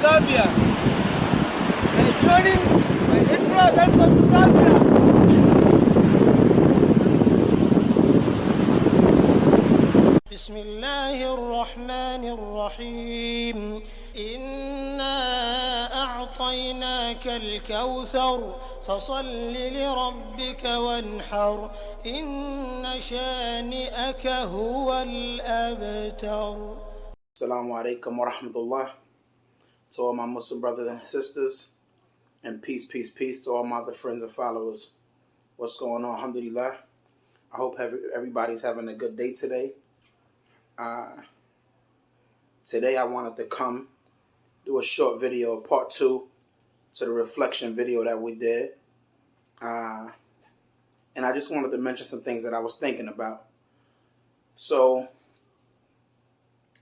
Gambia. Joining my intro, welcome to Gambia. بسم الله الرحمن الرحيم إنا أعطيناك الكوثر فصل لربك وانحر إن شانئك هو الأبتر. Assalamu alaikum wa rahmatullah to all my Muslim brothers and sisters, and peace to all my other friends and followers. What's going on? Alhamdulillah. I hope everybody's having a good day today. Today I wanted to come do a short video, part 2 to the reflection video that we did. And I just wanted to mention some things that I was thinking about. So,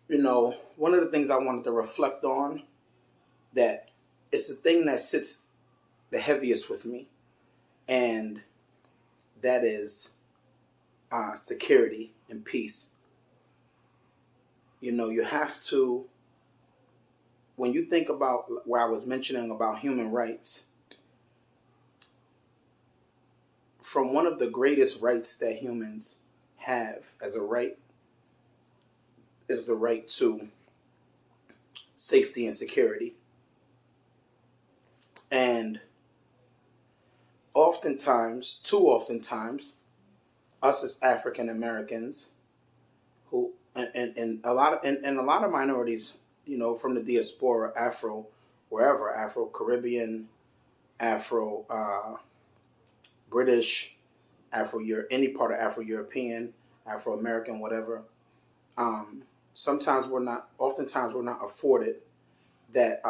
one of the things I wanted to reflect on, that it's the thing that sits the heaviest with me, and that is security and peace. You have to, when you think about where I was mentioning about human rights, from one of the greatest rights that humans have as a right is the right to safety and security. And too oftentimes, us as African Americans, who and a lot of minorities, from the diaspora, afro, wherever, Afro Caribbean, Afro British, any part of Afro European, Afro American, whatever. Oftentimes we're not afforded that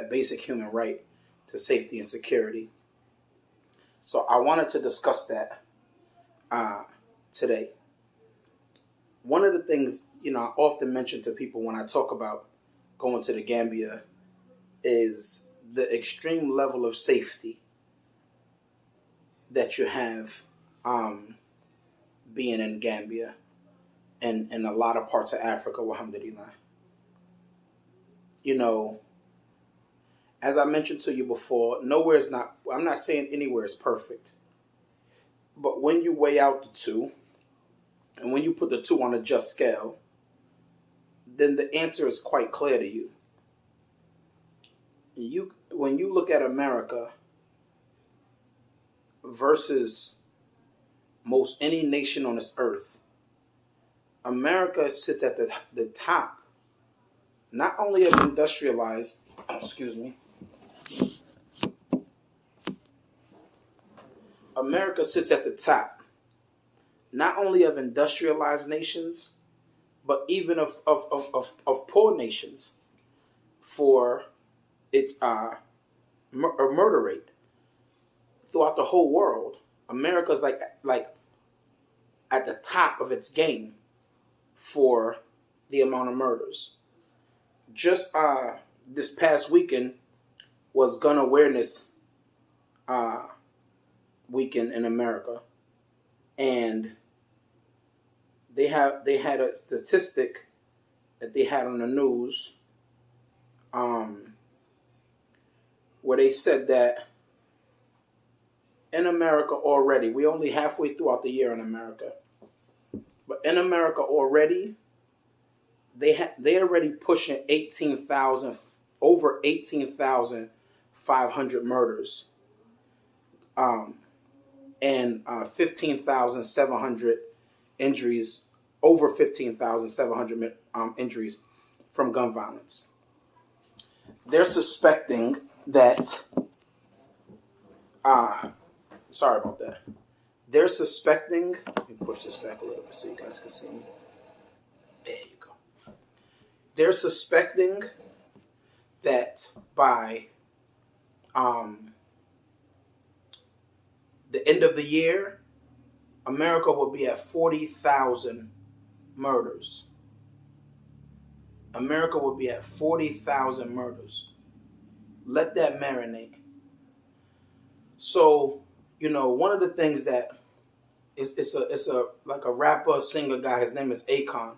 basic human right to safety and security. So I wanted to discuss that today. One of the things, I often mention to people when I talk about going to the Gambia is the extreme level of safety that you have being in Gambia and in a lot of parts of Africa, alhamdulillah. As I mentioned to you before, I'm not saying anywhere is perfect. But when you weigh out the two, and when you put the two on a just scale, then the answer is quite clear to you. When you look at America versus most any nation on this earth, America sits at the top, not only of industrialized, America sits at the top, not only of industrialized nations, but even of poor nations for its murder rate throughout the whole world. America's like at the top of its game for the amount of murders. Just this past weekend was Gun Awareness Weekend in America, and they had a statistic that they had on the news, where they said that in America already, we only halfway throughout the year in America, but in America already, they already pushing over 18,500 murders, and 15,700 injuries, over 15,700 injuries from gun violence. They're suspecting that, sorry about that. They're suspecting, let me push this back a little bit so you guys can see me. There you go. They're suspecting that by the end of the year, America will be at 40,000 murders. America will be at 40,000 murders. Let that marinate. So, one of the things that it's like a rapper, singer guy. His name is Akon.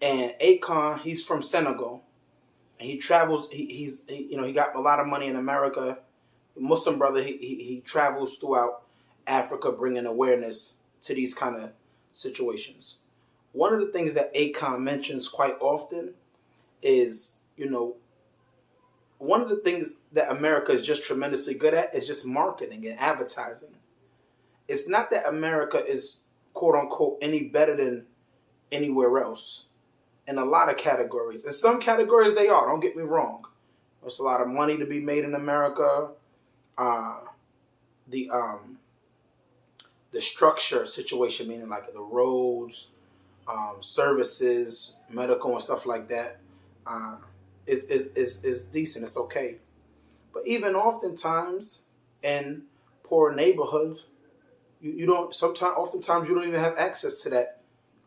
And Akon, he's from Senegal. and he travels. He got a lot of money in America. Muslim brother. He travels throughout Africa, bringing awareness to these kind of situations. One of the things that Akon mentions quite often is, one of the things that America is just tremendously good at is just marketing and advertising. It's not that America is, quote unquote, any better than anywhere else in a lot of categories. In some categories they are, don't get me wrong. There's a lot of money to be made in America. The structure situation, meaning like the roads, services, medical and stuff like that, is decent. It's okay. But even oftentimes in poor neighborhoods, oftentimes you don't even have access to that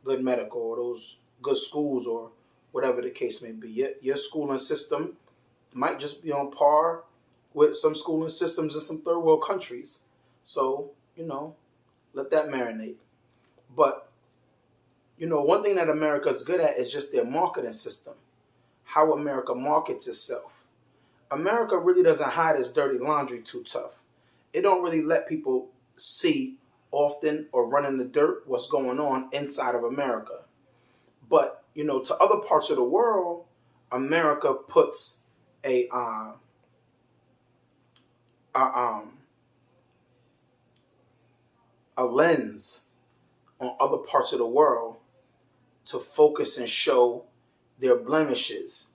good medical or those good schools or whatever the case may be. Your schooling system might just be on par with some schooling systems in some third world countries. So, let that marinate. But, one thing that America is good at is just their marketing system, how America markets itself. America really doesn't hide its dirty laundry too tough. It don't really let people see often or run in the dirt what's going on inside of America. But, to other parts of the world, America puts a lens on other parts of the world to focus and show their blemishes,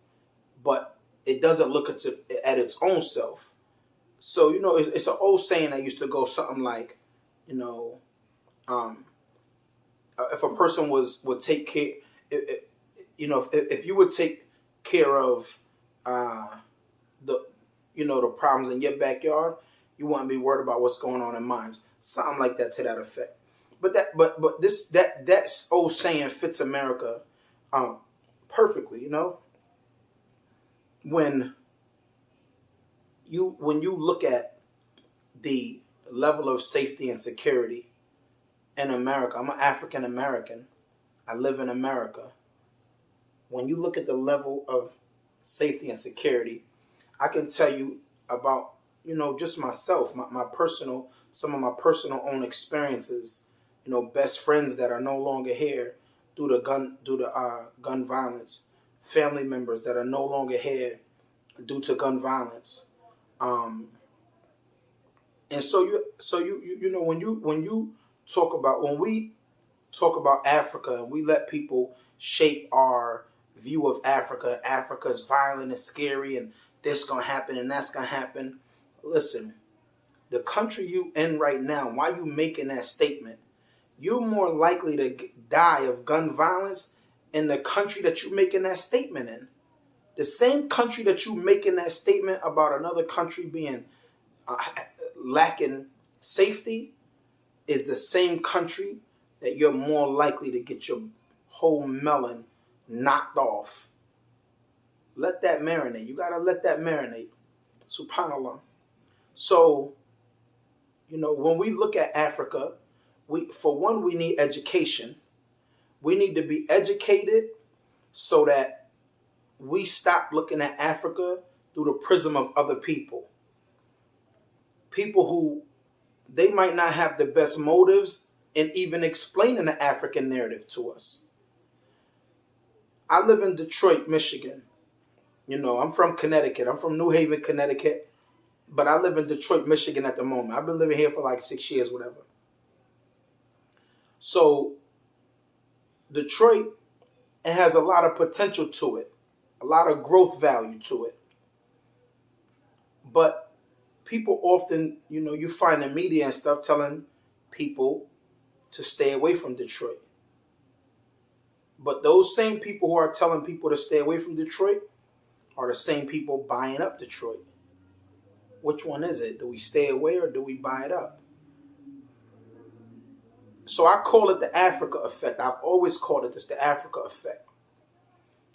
but it doesn't look at its own self. So, it's an old saying that used to go something like, if a person would take care, if you would take care of the problems in your backyard, you wouldn't be worried about what's going on in mine. Something like that, to that effect. But that old saying fits America perfectly. When you look at the level of safety and security in America, I'm an African American. I live in America. When you look at the level of safety and security, I can tell you about, just myself, some of my personal own experiences, best friends that are no longer here due to gun violence, family members that are no longer here due to gun violence. And when we talk about Africa and we let people shape our view of Africa, Africa's violent and scary and this gonna happen and that's gonna happen. Listen, the country you in right now, why you making that statement, you're more likely to die of gun violence in the country that you're making that statement in. The same country that you're making that statement about another country being lacking safety is the same country that you're more likely to get your whole melon knocked off. Let that marinate. You gotta let that marinate. SubhanAllah. So, when we look at Africa, we need education. We need to be educated so that we stop looking at Africa through the prism of other people. People who they might not have the best motives in even explaining the African narrative to us. I live in Detroit, Michigan. I'm from Connecticut. I'm from New Haven, Connecticut. But I live in Detroit, Michigan at the moment. I've been living here for like 6 years, whatever. So Detroit, it has a lot of potential to it, a lot of growth value to it. But people often, you find the media and stuff telling people to stay away from Detroit. But those same people who are telling people to stay away from Detroit are the same people buying up Detroit. Which one is it? Do we stay away or do we buy it up? So I call it the Africa effect. I've always called it this, the Africa effect.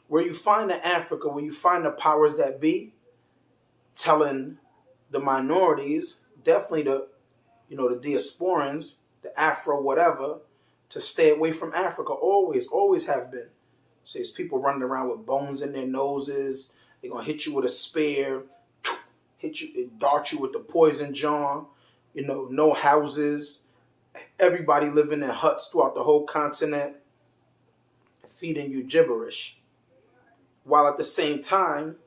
Where you find the Africa, where you find the powers that be telling the minorities, definitely the diasporans, the afro whatever, to stay away from Africa. Always have been. So there's people running around with bones in their noses, They're going to hit you with a spear, dart you with the poison jar, no houses, everybody living in huts throughout the whole continent, feeding you gibberish. While at the same time,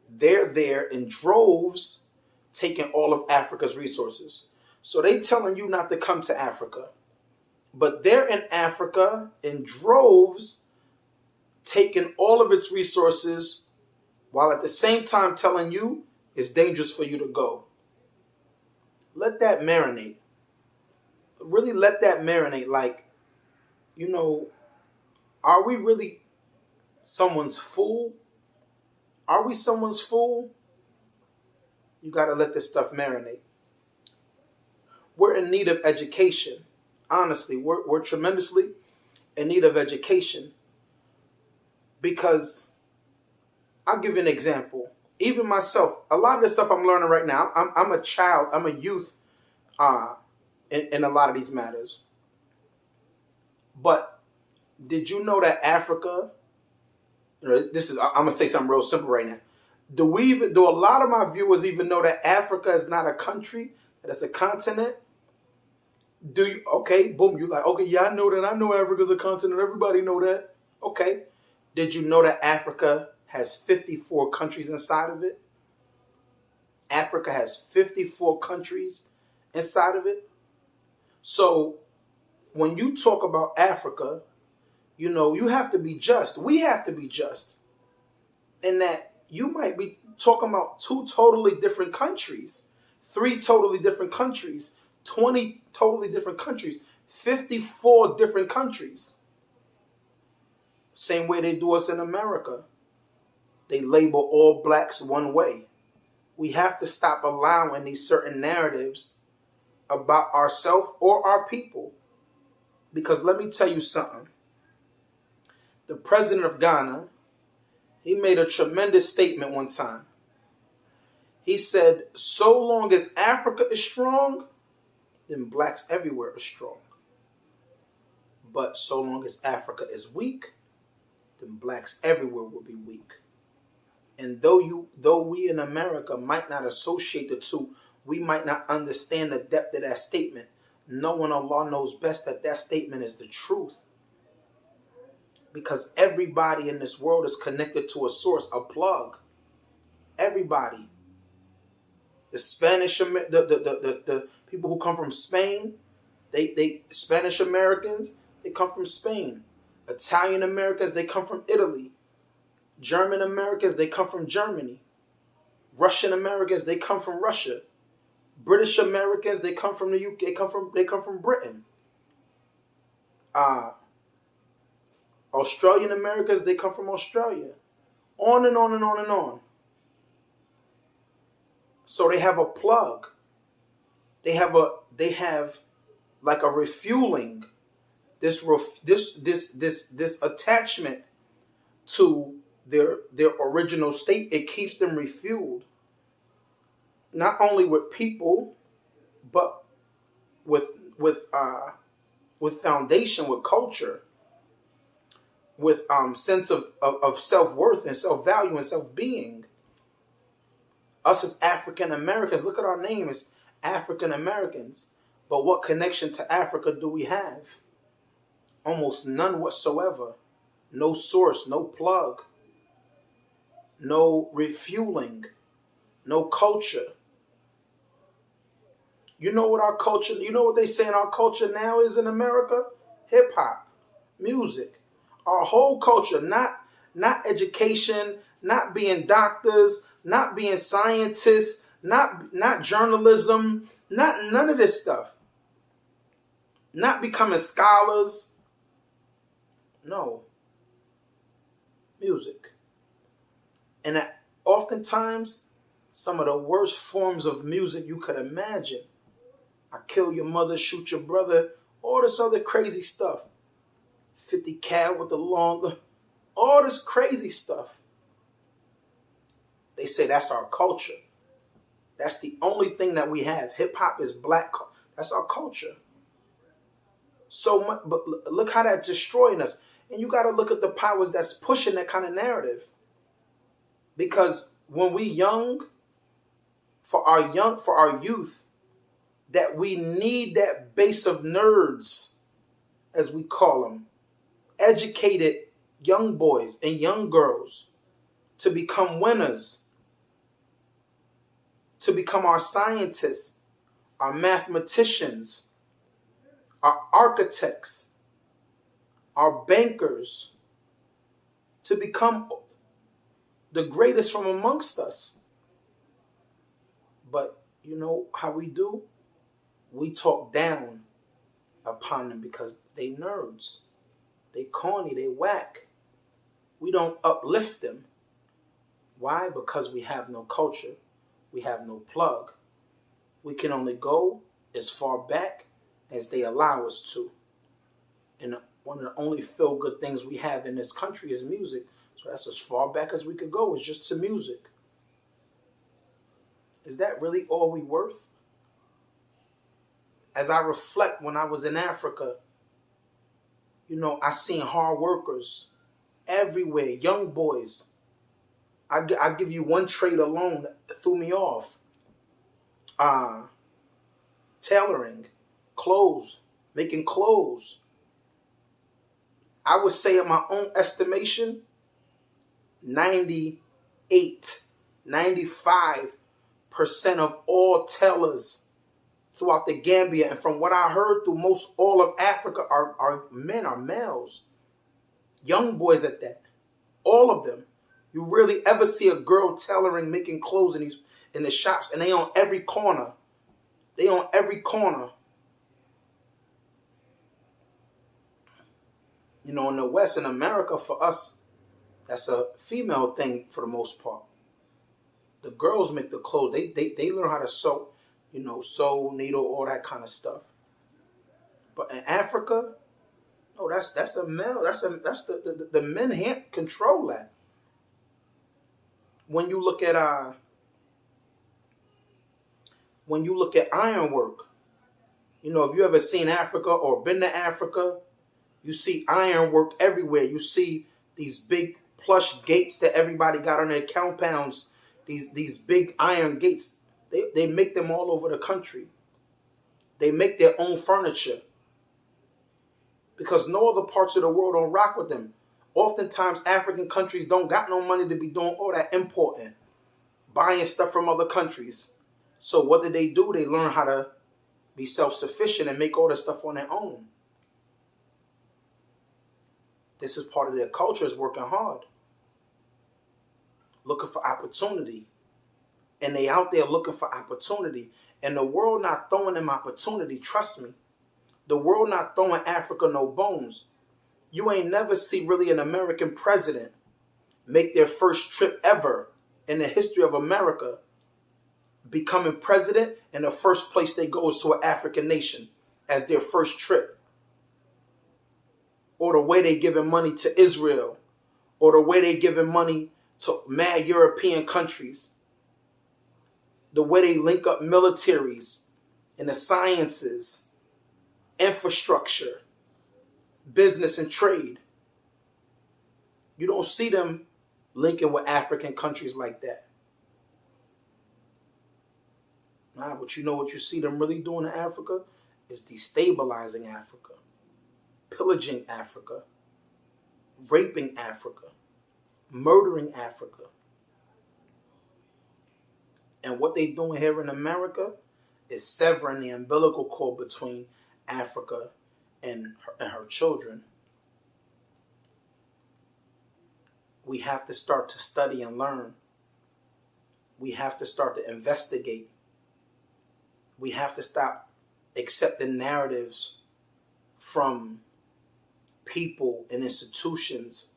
they're there in droves taking all of Africa's resources. So they telling you not to come to Africa. But they're in Africa in droves taking all of its resources while at the same time telling you it's dangerous for you to go. Let that marinate. Really let that marinate. Like, are we really someone's fool? Are we someone's fool? You got to let this stuff marinate. We're in need of education. Honestly, we're tremendously in need of education. Because I'll give you an example. Even myself, a lot of the stuff I'm learning right now, I'm a child, I'm a youth in a lot of these matters. But did you know that Africa, I'm going to say something real simple right now. Do a lot of my viewers even know that Africa is not a country, that it's a continent? Do you? Okay, boom, you like, okay, yeah, I know that. I know Africa's a continent. Everybody know that. Okay. Did you know that Africa has 54 countries inside of it? Africa has 54 countries inside of it. So when you talk about Africa, you have to be just. We have to be just. In that you might be talking about 2 totally different countries, 3 totally different countries, 20 totally different countries, 54 different countries. Same way they do us in America. They label all blacks one way. We have to stop allowing these certain narratives about ourselves or our people. Because let me tell you something. The president of Ghana, he made a tremendous statement one time. He said, so long as Africa is strong, then blacks everywhere are strong. But so long as Africa is weak, then blacks everywhere will be weak. And though we in America might not associate the two, we might not understand the depth of that statement. Knowing Allah knows best that statement is the truth. Because everybody in this world is connected to a source, a plug. Everybody. The Spanish, the people who come from Spain, they Spanish Americans, they come from Spain. Italian Americans, they come from Italy. German Americans, they come from Germany. Russian Americans, they come from Russia. British Americans, they come from the UK. They come from Britain. Australian Americans, they come from Australia. On and on and on and on. So they have a plug. They have like a refueling. This attachment to their original state. It keeps them refueled. Not only with people, but with foundation, with culture, with sense of self-worth and self-value and self-being. Us as African Americans, look at our name, it's African Americans. But what connection to Africa do we have? Almost none whatsoever. No source, no plug, no refueling, no culture. You know what our culture, you know what they say in our culture now is in America? Hip hop, music. Our whole culture, not education, not being doctors, not being scientists, not journalism, none of this stuff. Not becoming scholars. No. Music. And oftentimes, some of the worst forms of music you could imagine. I kill your mother, shoot your brother, all this other crazy stuff. 50 cal with the long, all this crazy stuff. They say that's our culture. That's the only thing that we have. Hip hop is black. That's our culture. So much, but look how that's destroying us. And you got to look at the powers that's pushing that kind of narrative. Because when we young, for our youth, that we need that base of nerds, as we call them, educated young boys and young girls to become winners, to become our scientists, our mathematicians, our architects, our bankers, to become the greatest from amongst us. But you know how we do? We talk down upon them because they nerds. They corny, they whack. We don't uplift them. Why? Because we have no culture. We have no plug. We can only go as far back as they allow us to. And one of the only feel-good things we have in this country is music. So that's as far back as we could go, is just to music. Is that really all we worth? As I reflect when I was in Africa, you know, I seen hard workers everywhere, young boys. I give you one trade alone that threw me off. Tailoring, clothes, making clothes. I would say in my own estimation, 98, 95% of all tailors throughout the Gambia, and from what I heard through most all of Africa, are men, are males. Young boys at that. All of them. You rarely ever see a girl tailoring, making clothes in the shops, and they on every corner. They on every corner. You know, in the West, in America, for us, that's a female thing for the most part. The girls make the clothes. They learn how to sew, you know, sew, needle, all that kind of stuff. But in Africa, no, that's a male. That's the men can't control that. When you look at ironwork, you know, if you ever seen Africa or been to Africa, you see ironwork everywhere. You see these big plush gates that everybody got on their compounds. These big iron gates. They make them all over the country. They make their own furniture because no other parts of the world don't rock with them. Oftentimes, African countries don't got no money to be doing all that importing, buying stuff from other countries. So what do? They learn how to be self-sufficient and make all this stuff on their own. This is part of their culture, is working hard, looking for opportunity. And they out there looking for opportunity. And the world not throwing them opportunity, trust me. The world not throwing Africa no bones. You ain't never see really an American president make their first trip ever in the history of America, becoming president, and the first place they go is to an African nation as their first trip. Or the way they giving money to Israel, or the way they giving money to mad European countries, the way they link up militaries and the sciences, infrastructure, business and trade. You don't see them linking with African countries like that. Nah, but you know what you see them really doing in Africa is destabilizing Africa, pillaging Africa, raping Africa, murdering Africa. And what they doing here in America is severing the umbilical cord between Africa and her children. We have to start to study and learn. We have to start to investigate. We have to stop accepting narratives from people and institutions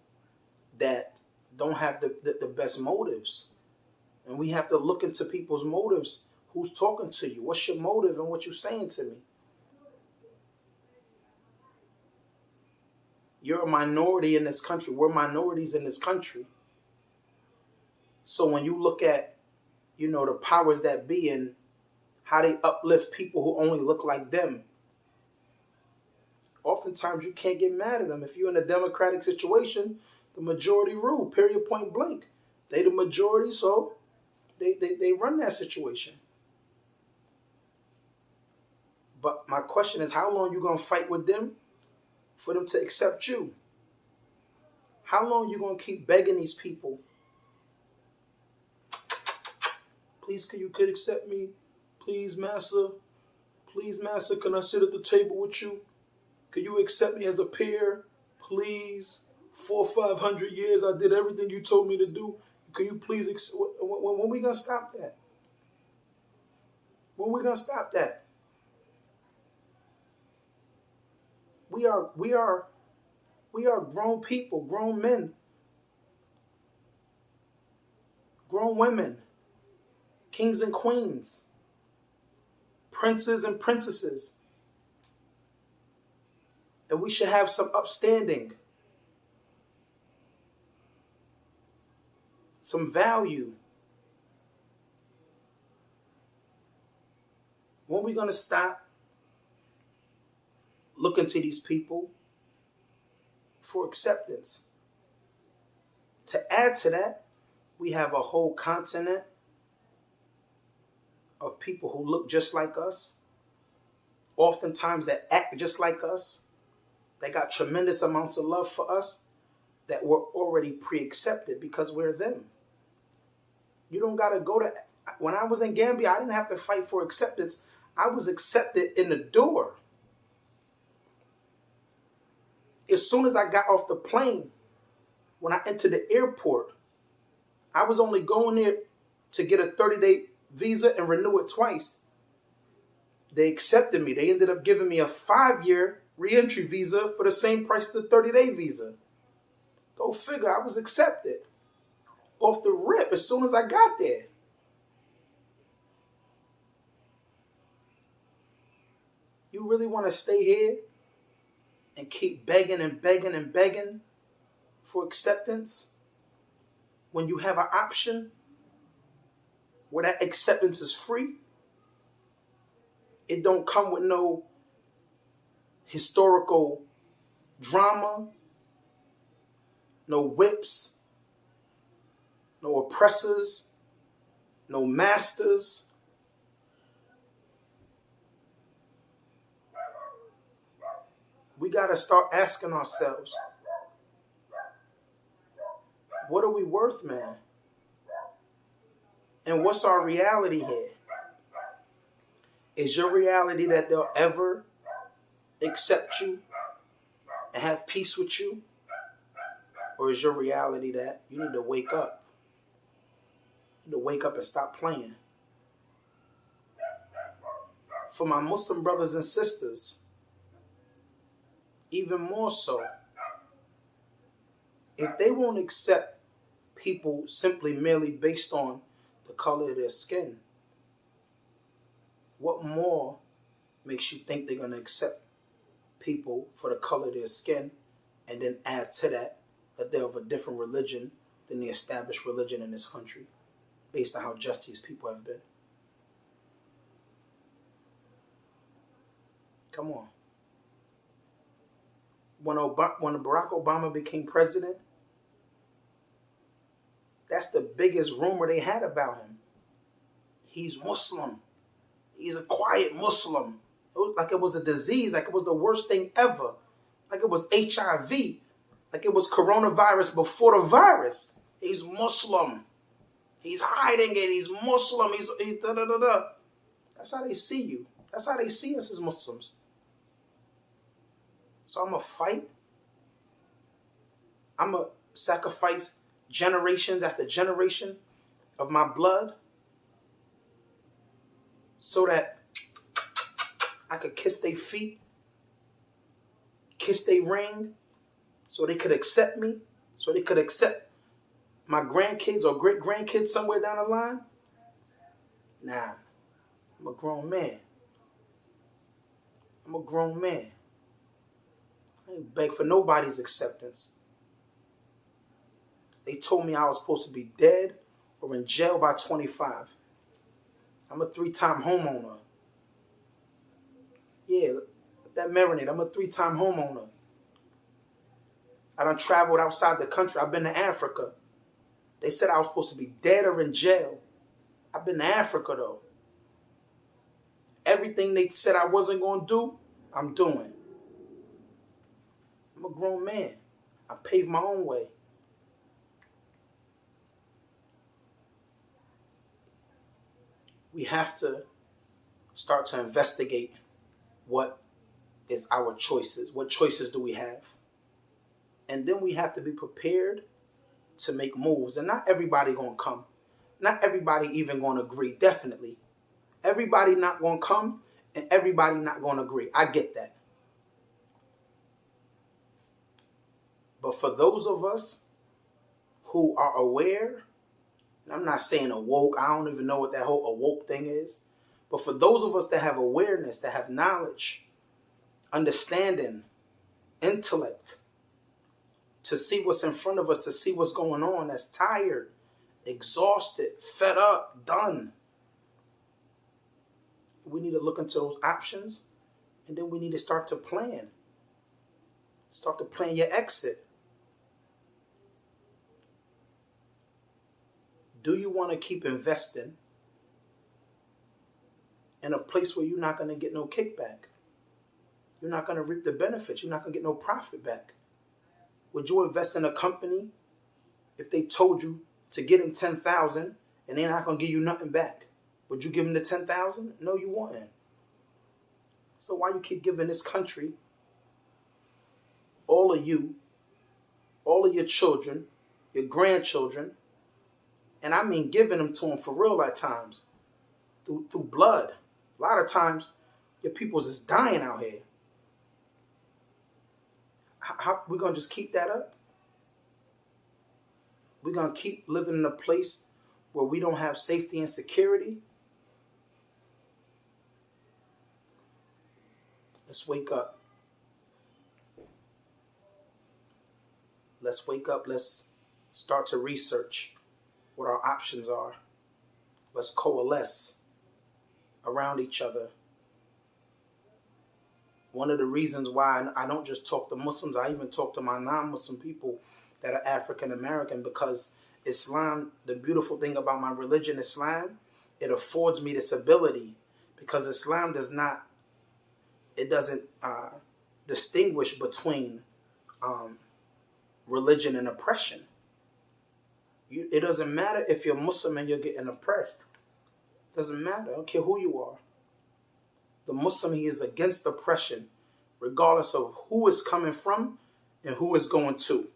that don't have the best motives. And we have to look into people's motives. Who's talking to you? What's your motive and what you're saying to me? You're a minority in this country. We're minorities in this country. So when you look at, you know, the powers that be and how they uplift people who only look like them, oftentimes you can't get mad at them. If you're in a democratic situation, the majority rule, period, point blank. They the majority, so they run that situation. But my question is, how long you gonna fight with them for them to accept you? How long you gonna keep begging these people? Please, could accept me? Please, Master. Please, Master, can I sit at the table with you? Can you accept me as a peer? Please. 400 or 500 years, I did everything you told me to do. Can you please when we gonna stop that? When we gonna stop that? We are grown people, grown men, grown women, kings and queens, princes and princesses. And we should have some upstanding, some value. When are we going to stop looking to these people for acceptance? To add to that, we have a whole continent of people who look just like us, oftentimes that act just like us. They got tremendous amounts of love for us that we're already pre-accepted because we're them. You don't got to go to... When I was in Gambia, I didn't have to fight for acceptance. I was accepted in the door. As soon as I got off the plane, when I entered the airport, I was only going there to get a 30-day visa and renew it twice. They accepted me. They ended up giving me a 5-year re-entry visa for the same price as the 30-day visa. Go figure, I was accepted. Off the rip, as soon as I got there. You really want to stay here and keep begging and begging and begging for acceptance when you have an option where that acceptance is free? It don't come with no historical drama, no whips, no oppressors, no masters. We got to start asking ourselves, what are we worth, man? And what's our reality here? Is your reality that they'll ever accept you and have peace with you? Or is your reality that you need to wake up? You need to wake up and stop playing. For my Muslim brothers and sisters, even more so, if they won't accept people simply merely based on the color of their skin, what more makes you think they're going to accept people for the color of their skin and then add to that they're of a different religion than the established religion in this country based on how just these people have been? Come on. When Barack Obama became president, that's the biggest rumor they had about him. He's Muslim. He's a quiet Muslim. It was like it was a disease, like it was the worst thing ever. Like it was HIV. Like it was coronavirus before the virus. He's Muslim. He's hiding it. He's Muslim. He's da da da da. That's how they see you. That's how they see us as Muslims. So I'm going to fight. I'm going to sacrifice generations after generation of my blood so that I could kiss their feet, kiss their ring, so they could accept me, so they could accept my grandkids or great-grandkids somewhere down the line. Nah, I'm a grown man. I'm a grown man. I ain't beg for nobody's acceptance. They told me I was supposed to be dead or in jail by 25. I'm a 3-time homeowner. Yeah, let that marinate. I'm a 3-time homeowner. I done traveled outside the country. I've been to Africa. They said I was supposed to be dead or in jail. I've been to Africa, though. Everything they said I wasn't going to do, I'm doing. I'm a grown man. I paved my own way. We have to start to investigate what is our choices. What choices do we have? And then we have to be prepared to make moves. And not everybody going to come. Not everybody even going to agree, definitely. Everybody not going to come and everybody not going to agree. I get that. But for those of us who are aware, and I'm not saying awoke, I don't even know what that whole awoke thing is. But for those of us that have awareness, that have knowledge, understanding, intellect, to see what's in front of us, to see what's going on, that's tired, exhausted, fed up, done. We need to look into those options, and then we need to start to plan. Start to plan your exit. Do you want to keep investing in a place where you're not going to get no kickback? You're not going to reap the benefits. You're not going to get no profit back. Would you invest in a company if they told you to get them 10,000 and they're not going to give you nothing back? Would you give them the 10,000? No, you wouldn't. So why you keep giving this country, all of you, all of your children, your grandchildren, and I mean giving them to them for real at times, through blood. A lot of times, your people's is dying out here. How we gonna just keep that up? We're gonna keep living in a place where we don't have safety and security? Let's wake up. Let's wake up. Let's start to research what our options are. Let's coalesce around each other. One of the reasons why I don't just talk to Muslims, I even talk to my non-Muslim people that are African American, because Islam, the beautiful thing about my religion, Islam, it affords me this ability, because Islam doesn't distinguish between religion and oppression. It doesn't matter if you're Muslim and you're getting oppressed. It doesn't matter. I don't care who you are. The Muslim, he is against oppression, regardless of who is coming from and who is going to.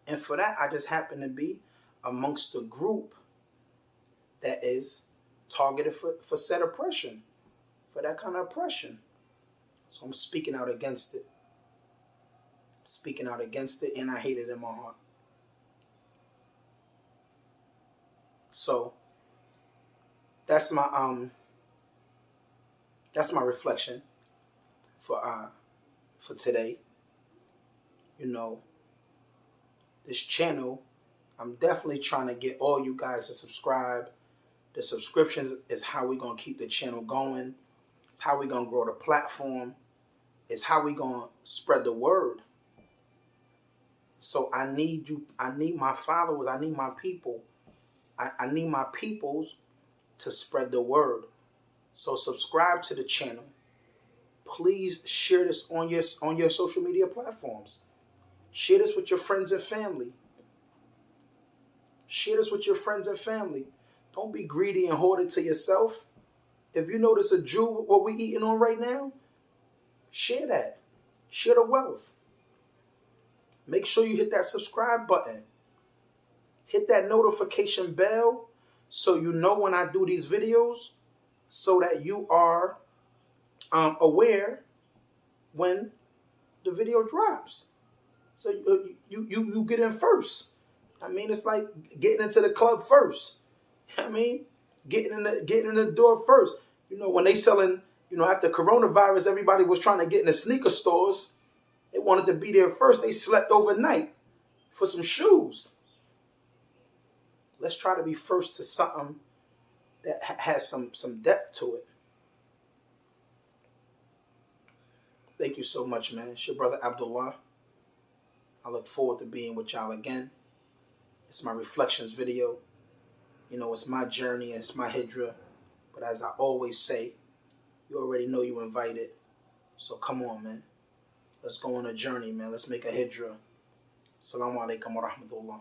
And for that, I just happen to be amongst the group that is targeted for said oppression, for that kind of oppression. So I'm speaking out against it. Speaking out against it, and I hate it in my heart. So that's my reflection for today. You know, this channel, I'm definitely trying to get all you guys to subscribe. The subscriptions is how we're gonna keep the channel going. It's how we're gonna grow the platform. It's how we're gonna spread the word. So I need you, I need my followers, I need my people. I need my peoples to spread the word. So subscribe to the channel. Please share this on your social media platforms. Share this with your friends and family. Share this with your friends and family. Don't be greedy and hoard it to yourself. If you notice a Jew, what we eating on right now, share that. Share the wealth. Make sure you hit that subscribe button. Hit that notification bell so you know when I do these videos, so that you are aware when the video drops. So you get in first. I mean, it's like getting into the club first. I mean, getting in the door first. You know, when they selling, you know, after coronavirus, everybody was trying to get in the sneaker stores. They wanted to be there first. They slept overnight for some shoes. Let's try to be first to something that has some depth to it. Thank you so much, man. It's your brother Abdullah. look forward to being with y'all again. It's my reflections video. You know, it's my journey and it's my hijrah. But as I always say, you already know you invited. So come on, man. Let's go on a journey, man. Let's make a hijrah. Assalamu alaikum wa rahmatullah.